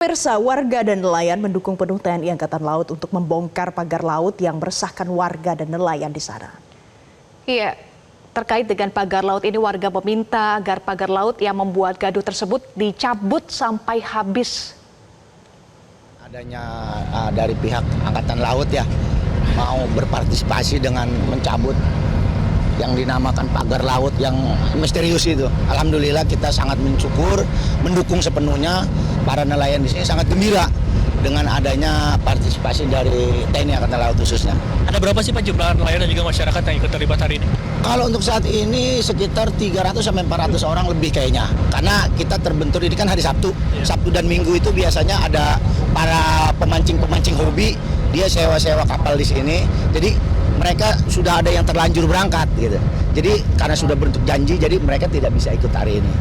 Pemirsa, warga dan nelayan mendukung penuh TNI Angkatan Laut untuk membongkar pagar laut yang meresahkan warga dan nelayan di sana. Iya, terkait dengan pagar laut ini warga meminta agar pagar laut yang membuat gaduh tersebut dicabut sampai habis. Adanya dari pihak Angkatan Laut ya mau berpartisipasi dengan mencabut yang dinamakan pagar laut yang misterius itu. Alhamdulillah kita sangat mensyukur, mendukung sepenuhnya. Para nelayan di sini sangat gembira dengan adanya partisipasi dari TNI Angkatan Laut khususnya. Ada berapa sih Pak jumlah nelayan dan juga masyarakat yang ikut terlibat hari ini? Kalau untuk saat ini sekitar 300 sampai 400 orang lebih kayaknya. Karena kita terbentur ini kan hari Sabtu. Sabtu dan Minggu itu biasanya ada para pemancing-pemancing hobi, dia sewa-sewa kapal di sini. Jadi mereka sudah ada yang terlanjur berangkat gitu. Jadi karena sudah bentuk janji, jadi mereka tidak bisa ikut hari ini.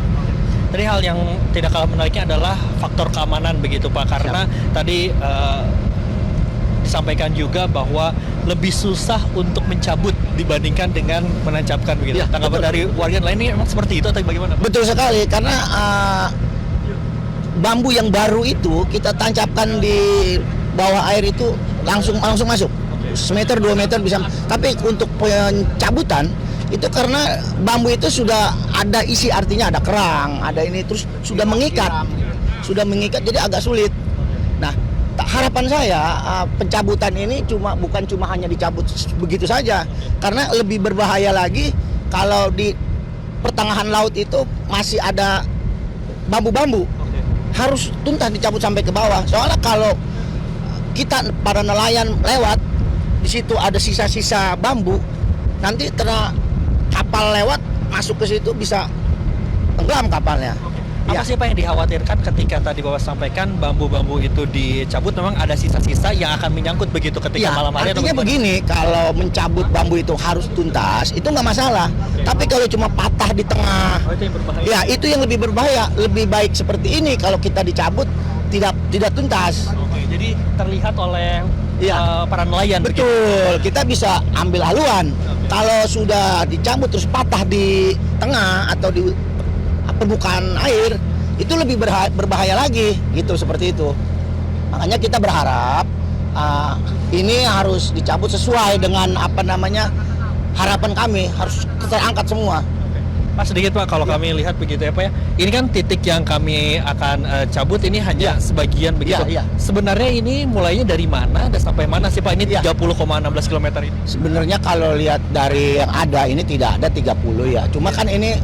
Tadi hal yang tidak kalah menariknya adalah faktor keamanan begitu Pak, karena tadi disampaikan juga bahwa lebih susah untuk mencabut dibandingkan dengan menancapkan begitu. Ya, tanggapan dari warga lain ini memang seperti itu atau bagaimana? Betul sekali, karena bambu yang baru itu kita tancapkan di bawah air itu langsung masuk. Semeter 2 meter bisa. Tapi untuk pencabutan itu karena bambu itu sudah ada isi, artinya ada kerang, ada ini, terus sudah mengikat, jadi agak sulit. Nah, harapan saya pencabutan ini bukan cuma hanya dicabut begitu saja, karena lebih berbahaya lagi kalau di pertengahan laut itu masih ada bambu-bambu, harus tuntas dicabut sampai ke bawah. Soalnya kalau kita para nelayan lewat di situ ada sisa-sisa bambu, nanti kapal lewat masuk ke situ bisa tenggelam kapalnya. Apa sih Pak yang dikhawatirkan ketika tadi Bapak sampaikan bambu-bambu itu dicabut, memang ada sisa-sisa yang akan menyangkut begitu ketika malam hari? Artinya begini, kalau mencabut bambu itu harus tuntas, itu nggak masalah. Tapi kalau cuma patah di tengah, itu yang berbahaya. Ya itu yang lebih berbahaya. Lebih baik seperti ini kalau kita dicabut tidak tuntas. Jadi terlihat oleh para nelayan. Betul, begitu. Kita bisa ambil haluan. Kalau sudah dicabut terus patah di tengah atau di permukaan air, itu lebih berbahaya lagi, gitu, seperti itu. Makanya kita berharap ini harus dicabut sesuai dengan harapan kami, harus terangkat semua. Pak, sedikit Pak, kalau kami lihat begitu ya Pak ya, ini kan titik yang kami akan cabut ini hanya sebagian begitu. Sebenarnya ini mulainya dari mana dan sampai mana sih Pak? Ini 30,16 km ini. Sebenarnya kalau lihat dari yang ada ini tidak ada 30 ya. Cuma kan ini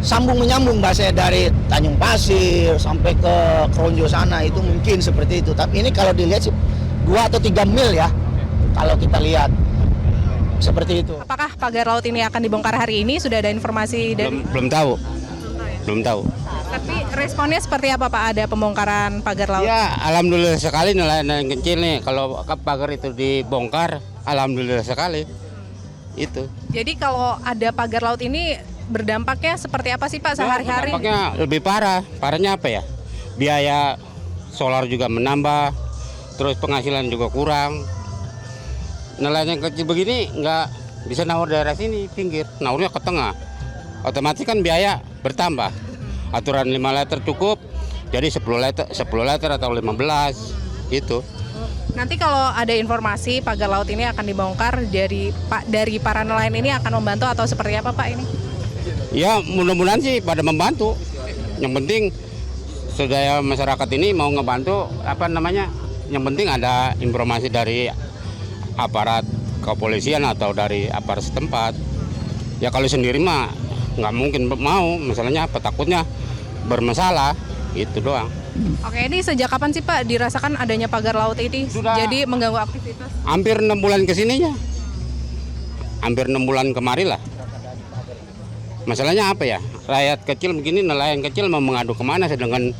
sambung menyambung bahasanya dari Tanjung Pasir sampai ke Kronjo sana, itu mungkin seperti itu. Tapi ini kalau dilihat sih 2 atau 3 mil ya. Kalau kita lihat seperti itu. Apakah pagar laut ini akan dibongkar hari ini? Sudah ada informasi dari? Belum tahu. Tapi responnya seperti apa Pak? Ada pembongkaran pagar laut? Ya, alhamdulillah sekali nelayan kecil nih. Kalau pagar itu dibongkar, alhamdulillah sekali. Itu. Jadi kalau ada pagar laut ini berdampaknya seperti apa sih Pak sehari-hari? Dampaknya lebih parah. Parahnya apa ya? Biaya solar juga menambah, terus penghasilan juga kurang. Nelayan yang kecil begini nggak bisa nawar daerah sini pinggir, nawarnya ke tengah. Otomatis kan biaya bertambah. Aturan 5 liter cukup, jadi 10 liter atau 15 gitu. Nanti kalau ada informasi pagar laut ini akan dibongkar, dari para nelayan ini akan membantu atau seperti apa Pak ini? Ya mudah-mudahan sih pada membantu. Yang penting sedaya masyarakat ini mau ngebantu yang penting ada informasi dari aparat kepolisian atau dari aparat setempat. Ya kalau sendiri mah nggak mungkin mau, masalahnya apa, takutnya bermasalah, gitu doang. Oke, ini sejak kapan sih Pak dirasakan adanya pagar laut ini? Jadi mengganggu aktivitas? Hampir 6 bulan kesininya, hampir 6 bulan kemarin lah. Masalahnya apa ya, rakyat kecil begini, nelayan kecil mau mengadu kemana, sedangkan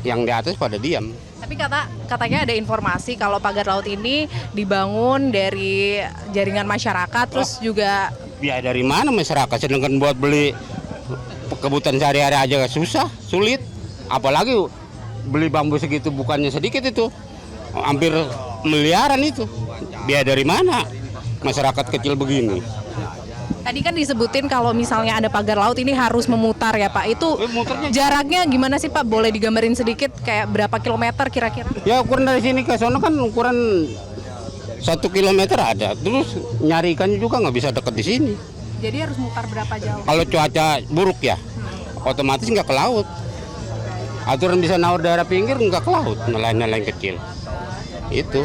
yang di atas pada diam. Tapi katanya ada informasi kalau pagar laut ini dibangun dari jaringan masyarakat, terus juga... Ya dari mana masyarakat, sedangkan buat beli kebutuhan sehari-hari aja susah, sulit. Apalagi beli bambu segitu bukannya sedikit itu, hampir miliaran itu. Biaya dari mana masyarakat kecil begini? Tadi kan disebutin kalau misalnya ada pagar laut ini harus memutar ya Pak. Itu jaraknya gimana sih Pak? Boleh digambarin sedikit kayak berapa kilometer kira-kira? Ya ukuran dari sini ke sono kan ukuran 1 kilometer ada. Terus nyari ikannya juga nggak bisa deket di sini. Jadi harus mutar berapa jauh? Kalau cuaca buruk ya, otomatis nggak ke laut. Aturan bisa nawar daerah pinggir nggak ke laut, nelayan-nelayan kecil. Itu.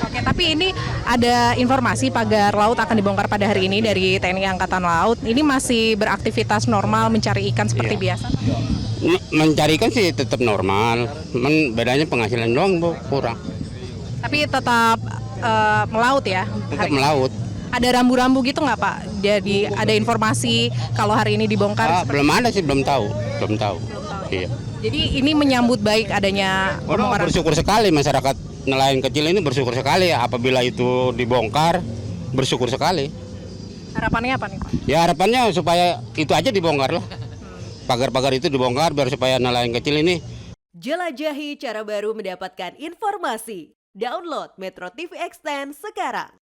Oke, tapi ini ada informasi pagar laut akan dibongkar pada hari ini dari TNI Angkatan Laut. Ini masih beraktivitas normal mencari ikan seperti biasa? Mencari ikan sih tetap normal, bedanya penghasilan doang Bu, kurang. Tapi tetap melaut ya? Tetap melaut. Ada rambu-rambu gitu nggak Pak? Jadi ada informasi kalau hari ini dibongkar? Belum ada sih, belum tahu. Iya. Jadi ini menyambut baik adanya pembongkaran. Bersyukur sekali masyarakat nelayan kecil ini, bersyukur sekali apabila itu dibongkar, bersyukur sekali. Harapannya apa nih Pak? Ya harapannya supaya itu aja dibongkar lah. Pagar-pagar itu dibongkar biar supaya nelayan kecil ini. Jelajahi cara baru mendapatkan informasi. Download Metro TV Extend sekarang.